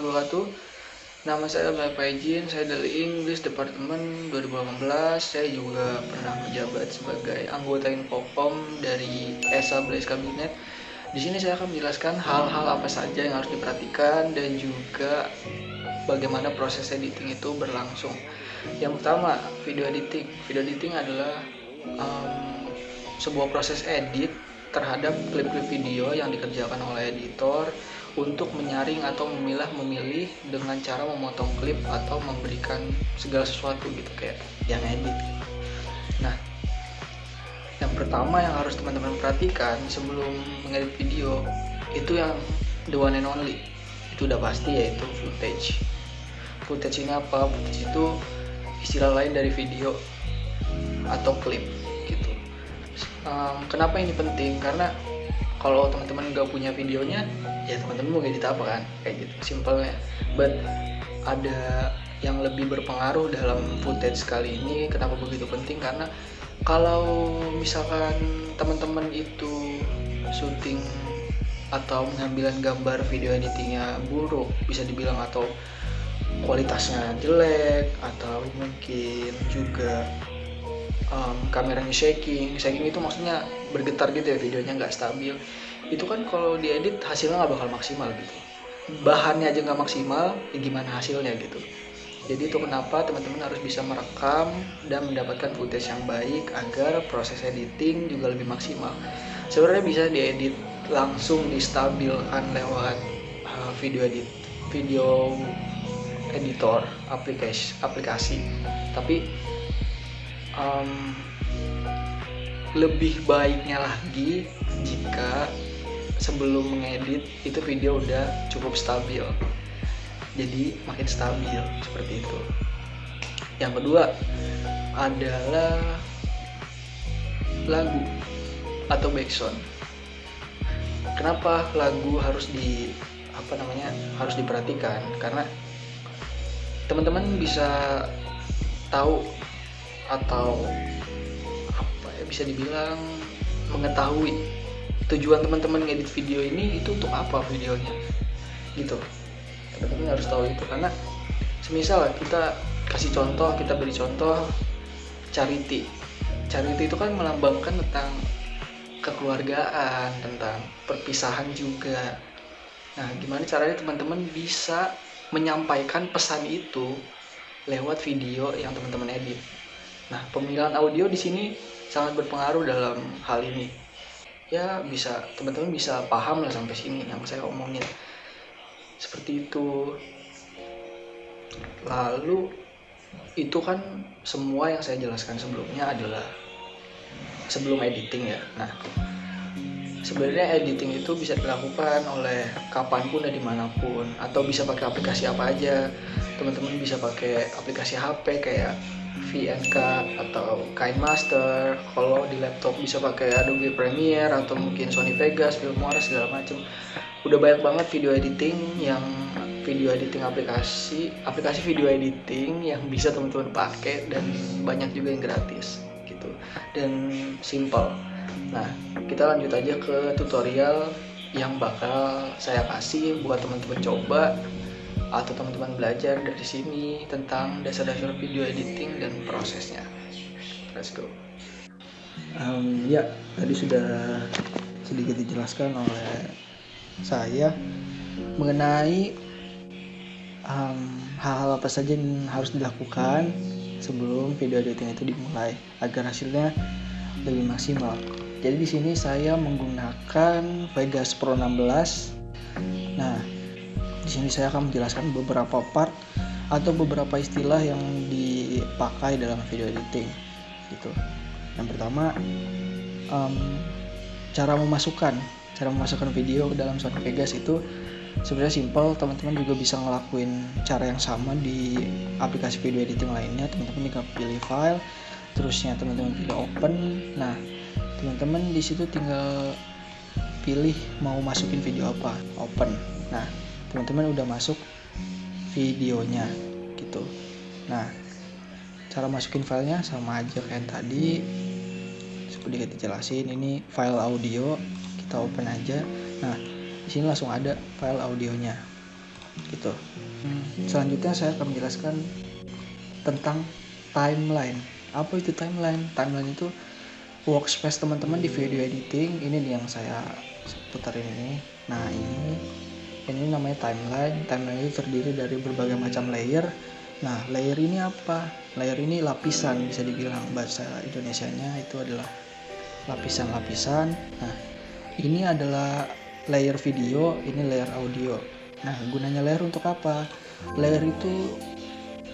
wabarakatuh. Nama saya Bapak Ijin, saya dari English Departemen 2018. Saya juga pernah menjabat sebagai anggota Infocom dari ESA Blaze Kabinet. Di sini saya akan menjelaskan hal-hal apa saja yang harus diperhatikan dan juga bagaimana proses editing itu berlangsung. Yang pertama, video editing. Video editing adalah sebuah proses edit terhadap klip-klip video yang dikerjakan oleh editor untuk menyaring atau memilih dengan cara memotong klip atau memberikan segala sesuatu gitu kayak yang edit. Nah, yang pertama yang harus teman-teman perhatikan sebelum mengedit video itu yang the one and only, itu udah pasti, yaitu footage. Footage ini apa? Footage itu istilah lain dari video atau klip gitu. Kenapa ini penting? Karena kalau teman-teman nggak punya videonya, ya teman-teman mau edit apa kan? Kayak gitu, simpelnya. But ada yang lebih berpengaruh dalam footage kali ini. Kenapa begitu penting? Karena kalau misalkan teman-teman itu syuting atau pengambilan gambar video editingnya buruk, bisa dibilang, atau kualitasnya jelek, atau mungkin juga kameranya shaking itu maksudnya bergetar gitu ya, videonya nggak stabil, itu kan kalau diedit hasilnya nggak bakal maksimal gitu. Bahannya aja nggak maksimal, ya gimana hasilnya gitu. Jadi itu kenapa teman-teman harus bisa merekam dan mendapatkan footage yang baik agar proses editing juga lebih maksimal. Sebenarnya bisa diedit langsung distabilkan lewat video editor aplikasi, tapi lebih baiknya lagi jika sebelum mengedit itu video udah cukup stabil, jadi makin stabil seperti itu. Yang kedua adalah lagu atau backsound. Kenapa lagu harus harus diperhatikan? Karena teman-teman bisa tahu atau bisa dibilang mengetahui tujuan teman-teman ngedit video ini itu untuk apa videonya gitu. Teman-teman harus tahu itu, karena semisal kita beri contoh charity itu kan melambangkan tentang kekeluargaan, tentang perpisahan juga. Nah, gimana caranya teman-teman bisa menyampaikan pesan itu lewat video yang teman-teman edit. Nah, pemilihan audio di sini sangat berpengaruh dalam hal ini. Ya, teman-teman bisa paham lah sampai sini yang saya omongin. Seperti itu. Lalu itu kan semua yang saya jelaskan sebelumnya adalah sebelum editing ya. Nah, sebenarnya editing itu bisa dilakukan oleh kapanpun dan dimanapun, atau bisa pakai aplikasi apa aja. Teman-teman bisa pakai aplikasi HP kayak VNCut atau KineMaster. Kalau di laptop bisa pakai Adobe Premiere atau mungkin Sony Vegas, Filmora, segala macam. Udah banyak banget video editing aplikasi video editing yang bisa teman-teman pakai, dan banyak juga yang gratis gitu dan simple. Nah, kita lanjut aja ke tutorial yang bakal saya kasih buat teman-teman coba atau teman-teman belajar dari sini tentang dasar-dasar video editing dan prosesnya. Let's go. Ya, tadi sudah sedikit dijelaskan oleh saya mengenai hal-hal apa saja yang harus dilakukan sebelum video editing itu dimulai agar hasilnya lebih maksimal. Jadi di sini saya menggunakan Vegas Pro 16. Nah, di sini saya akan menjelaskan beberapa part atau beberapa istilah yang dipakai dalam video editing gitu. Yang pertama, cara memasukkan video ke dalam Sony Vegas itu sebenarnya simple. Teman-teman juga bisa ngelakuin cara yang sama di aplikasi video editing lainnya. Teman-teman tinggal pilih file, terusnya teman-teman pilih open. Nah, teman-teman di situ tinggal pilih mau masukin video apa, open. Nah, teman-teman udah masuk videonya gitu. Nah, cara masukin filenya sama aja kayak tadi, seperti kita jelasin. Ini file audio, kita open aja. Nah, di sini langsung ada file audionya. gitu. Selanjutnya saya akan menjelaskan tentang timeline. Apa itu timeline? Timeline itu workspace teman-teman di video editing. Ini nih yang saya putarin ini. Nah, ini namanya timeline. Timeline itu terdiri dari berbagai macam layer. Nah, layer ini apa? Layer ini lapisan, bisa dibilang bahasa Indonesianya itu adalah lapisan-lapisan. Nah, ini adalah layer video, ini layer audio. Nah, gunanya layer untuk apa? Layer itu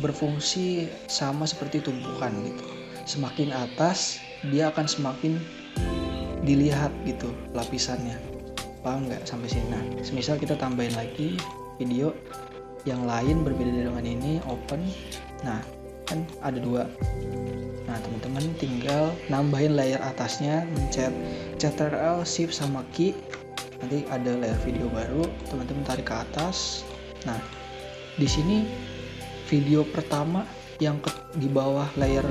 berfungsi sama seperti tumpukan gitu. Semakin atas dia akan semakin dilihat gitu lapisannya. Paham nggak sampai sini? Nah, semisal kita tambahin lagi video yang lain berbeda dengan ini, open. Nah, kan ada 2. Nah, teman-teman tinggal nambahin layer atasnya, mencet Ctrl Shift sama key. Nanti ada layer video baru, teman-teman tarik ke atas. Nah, di sini video pertama yang di bawah layer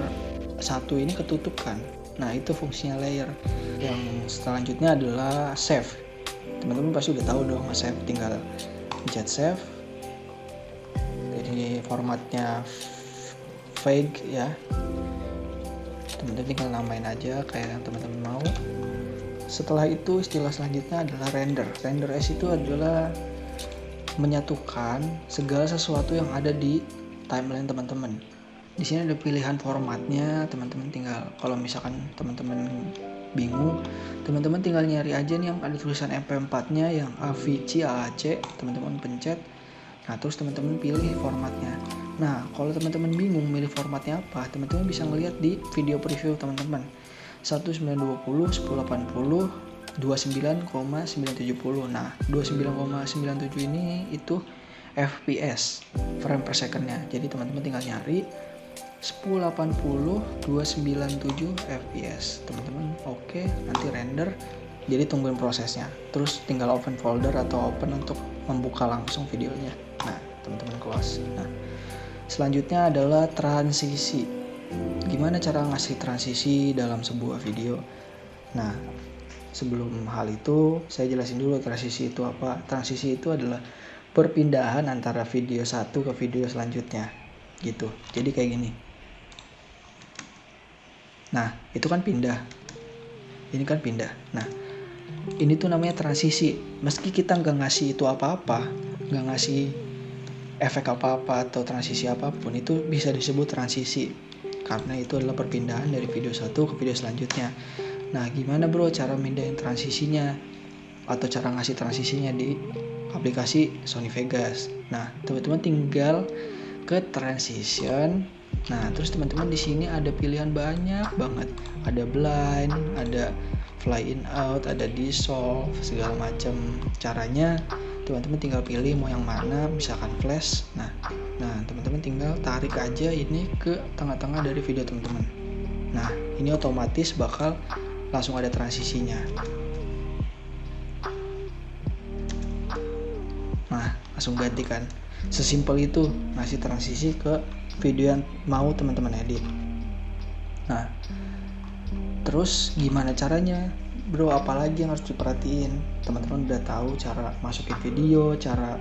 1 ini ketutup kan. Nah, itu fungsinya layer. Yang selanjutnya adalah save. Teman-teman pasti udah tahu dong save, tinggal pencet save. Jadi formatnya fake ya. Teman-teman tinggal namain aja kayak yang teman-teman mau. Setelah itu istilah selanjutnya adalah render. Render as itu adalah menyatukan segala sesuatu yang ada di timeline teman-teman. Di sini ada pilihan formatnya, teman-teman tinggal kalau misalkan teman-teman bingung, teman-teman tinggal nyari aja nih yang ada tulisan MP4-nya yang AVC, AAC, teman-teman pencet. Nah, terus teman-teman pilih formatnya. Nah, kalau teman-teman bingung milih formatnya apa, teman-teman bisa ngelihat di video preview teman-teman. 1920, 1080, 29,970. Nah, 29,97 ini itu FPS, frame per second-nya. Jadi teman-teman tinggal nyari 1080 297 fps. Teman-teman oke, nanti render. Jadi tungguin prosesnya. Terus tinggal open folder atau open untuk membuka langsung videonya. Nah, teman-teman close. Nah, selanjutnya adalah transisi. Gimana cara ngasih transisi dalam sebuah video? Nah, sebelum hal itu saya jelasin dulu transisi itu apa. Transisi itu adalah perpindahan antara video satu ke video selanjutnya gitu. Jadi kayak gini. Nah, itu kan pindah. Ini kan pindah. Nah, ini tuh namanya transisi. Meski kita nggak ngasih itu apa-apa, nggak ngasih efek apa-apa atau transisi apapun, itu bisa disebut transisi. Karena itu adalah perpindahan dari video satu ke video selanjutnya. Nah, gimana bro cara mindahin transisinya? Atau cara ngasih transisinya di aplikasi Sony Vegas. Nah, teman-teman tinggal ke transition. Nah, terus teman-teman di sini ada pilihan banyak banget. Ada blind, ada fly in out, ada dissolve, segala macam. Caranya teman-teman tinggal pilih mau yang mana, misalkan flash. Nah, teman-teman tinggal tarik aja ini ke tengah-tengah dari video teman-teman. Nah, ini otomatis bakal langsung ada transisinya. Nah, langsung ganti kan. Sesimpel itu ngasih transisi ke video yang mau teman-teman edit. Nah, terus gimana caranya? Bro, apalagi yang harus diperhatiin? Teman-teman udah tahu cara masukin video, cara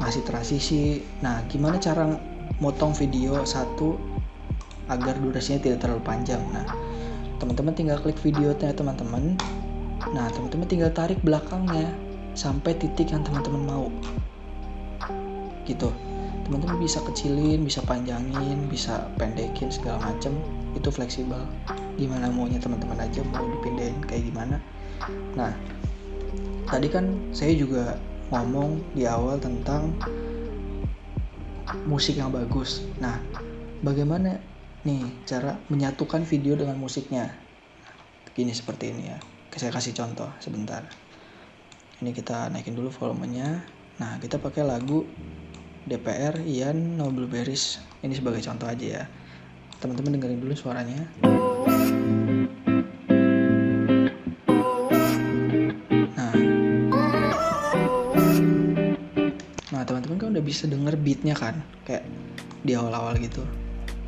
ngasih transisi. Nah, gimana cara motong video satu agar durasinya tidak terlalu panjang? Nah, teman-teman tinggal klik videonya teman-teman. Nah, teman-teman tinggal tarik belakangnya sampai titik yang teman-teman mau. Gitu. Teman-teman bisa kecilin, bisa panjangin, bisa pendekin segala macam. Itu fleksibel. Gimana maunya teman-teman aja, mau dipindahin kayak gimana. Nah, tadi kan saya juga ngomong di awal tentang musik yang bagus. Nah, bagaimana nih cara menyatukan video dengan musiknya? Gini seperti ini ya. Saya kasih contoh sebentar. Ini kita naikin dulu volumenya. Nah, kita pakai lagu DPR Ian No Blueberries. Ini sebagai contoh aja ya. Teman-teman dengerin dulu suaranya. Nah, teman-teman kan udah bisa denger beatnya kan, kayak di awal-awal gitu.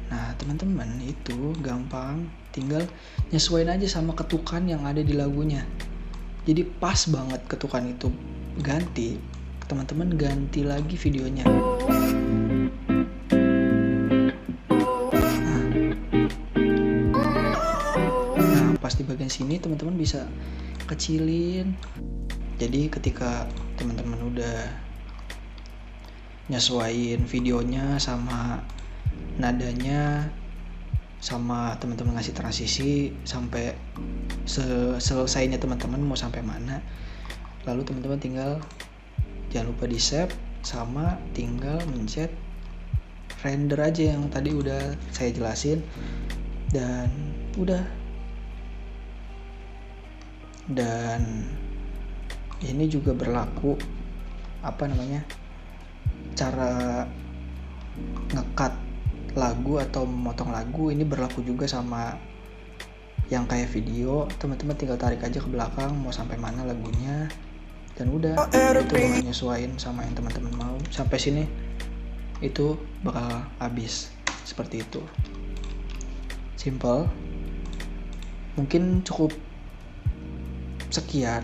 Nah, teman-teman itu gampang, tinggal nyesuaiin aja sama ketukan yang ada di lagunya. Jadi pas banget ketukan itu ganti, teman-teman ganti lagi videonya. Nah, pas di bagian sini teman-teman bisa kecilin. Jadi ketika teman-teman udah nyesuaiin videonya sama nadanya, sama teman-teman ngasih transisi sampai selesainya teman-teman mau sampai mana, lalu teman-teman tinggal jangan lupa di save sama tinggal mencet render aja yang tadi udah saya jelasin, dan udah. Dan ini juga berlaku cara ngekat lagu atau memotong lagu, ini berlaku juga sama yang kayak video. Teman-teman tinggal tarik aja ke belakang mau sampai mana lagunya, dan udah, itu bakal nyesuaiin sama yang teman-teman mau. Sampai sini itu bakal habis seperti itu. Simple. Mungkin cukup sekian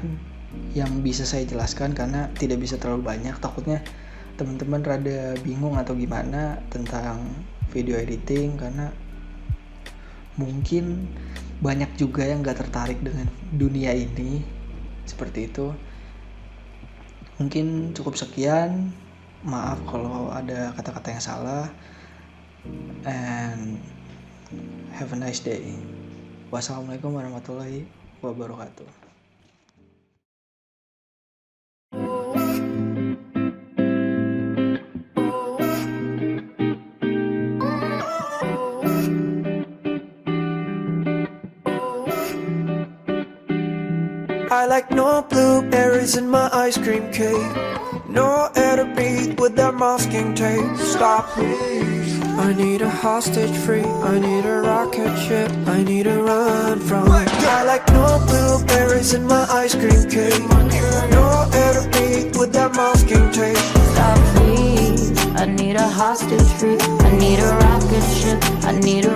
yang bisa saya jelaskan karena tidak bisa terlalu banyak, takutnya teman-teman rada bingung atau gimana tentang video editing, karena mungkin banyak juga yang gak tertarik dengan dunia ini, seperti itu. Mungkin cukup sekian, maaf kalau ada kata-kata yang salah, and have a nice day. Wassalamualaikum warahmatullahi wabarakatuh. I like no blueberries in my ice cream cake, no air to breathe with that masking tape. Stop, please. I need a hostage free, I need a rocket ship, I need to run from it. I like no blueberries in my ice cream cake, no air to breathe with that masking tape. Stop, please. I need a hostage free, I need a rocket ship, I need a